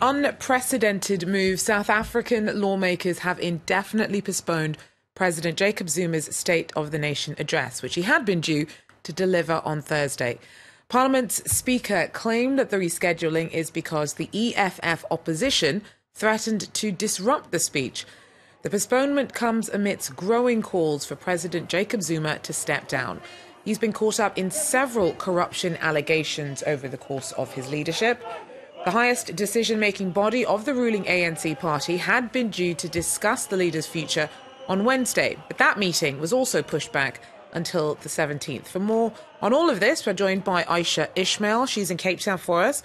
Unprecedented move. South African lawmakers have indefinitely postponed President Jacob Zuma's State of the Nation address, which he had been due to deliver on Thursday. Parliament's Speaker claimed that the rescheduling is because the EFF opposition threatened to disrupt the speech. The postponement comes amidst growing calls for President Jacob Zuma to step down. He's been caught up in several corruption allegations over the course of his leadership. The highest decision-making body of the ruling ANC party had been due to discuss the leader's future on Wednesday, but that meeting was also pushed back until the 17th. For more on all of this, we're joined by Aisha Ismail. She's in Cape Town for us.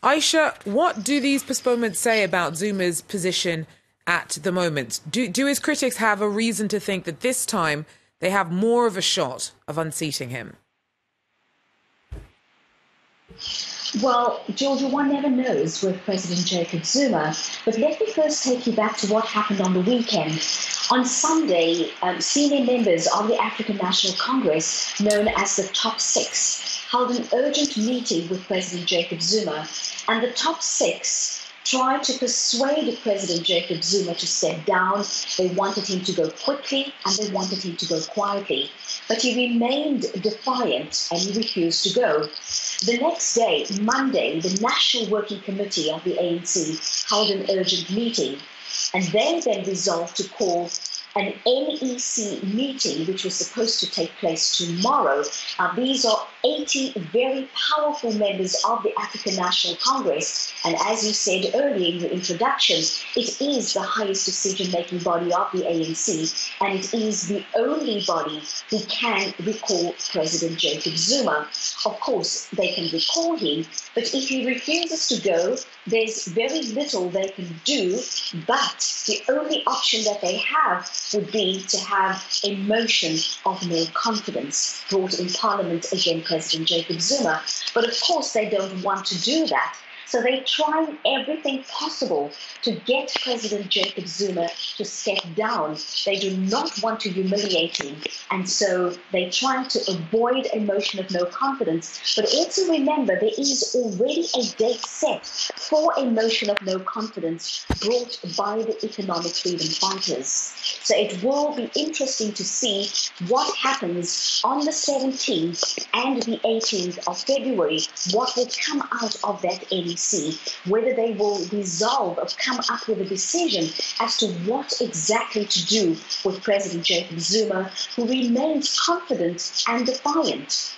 Aisha, what do these postponements say about Zuma's position at the moment? Do his critics have a reason to think that this time they have more of a shot of unseating him? Well, Georgia, one never knows with President Jacob Zuma, but let me first take you back to what happened on the weekend. On Sunday, senior members of the African National Congress, known as the Top Six, held an urgent meeting with President Jacob Zuma, and the Top Six tried to persuade President Jacob Zuma to step down. They wanted him to go quickly and they wanted him to go quietly. But he remained defiant and he refused to go. The next day, Monday, the National Working Committee of the ANC held an urgent meeting, and they then resolved to call an NEC meeting, which was supposed to take place tomorrow. These are 80 very powerful members of the African National Congress. And as you said earlier in your introduction, it is the highest decision-making body of the ANC, and it is the only body who can recall President Jacob Zuma. Of course, they can recall him, but if he refuses to go, there's very little they can do. But the only option that they have would be to have a motion of no confidence brought in Parliament against President Jacob Zuma. But of course, they don't want to do that. So they're trying everything possible to get President Jacob Zuma to step down. They do not want to humiliate him. And so they're trying to avoid a motion of no confidence. But also remember, there is already a date set for a motion of no confidence brought by the economic freedom fighters. So it will be interesting to see what happens on the 17th and the 18th of February, what will come out of that NEC. Whether they will resolve or come up with a decision as to what exactly to do with President Jacob Zuma, who remains confident and defiant.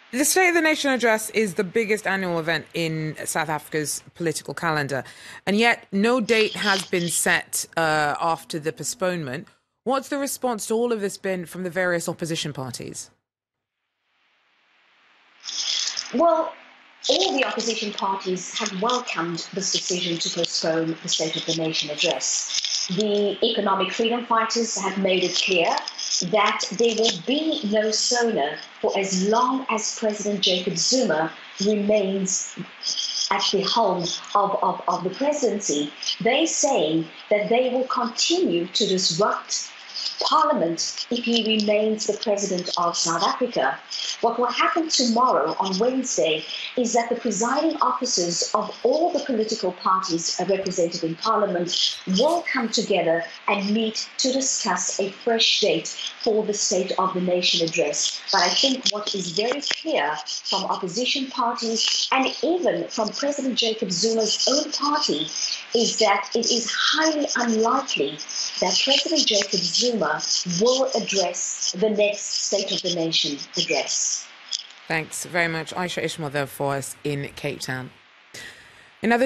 The State of the Nation address is the biggest annual event in South Africa's political calendar, and yet no date has been set after the postponement. What's the response to all of this been from the various opposition parties? Well, all the opposition parties have welcomed this decision to postpone the State of the Nation address. The economic freedom fighters have made it clear that there will be no SONA for as long as President Jacob Zuma remains at the helm of the presidency. They're saying that they will continue to disrupt Parliament if he remains the president of South Africa. What will happen tomorrow on Wednesday is that the presiding officers of all the political parties represented in Parliament will come together and meet to discuss a fresh date for the State of the Nation address. But I think what is very clear from opposition parties and even from President Jacob Zuma's own party is that it is highly unlikely that President Jacob Zuma will address the next State of the Nation address. Thanks very much, Aisha Ismail, there for us in Cape Town. In other news,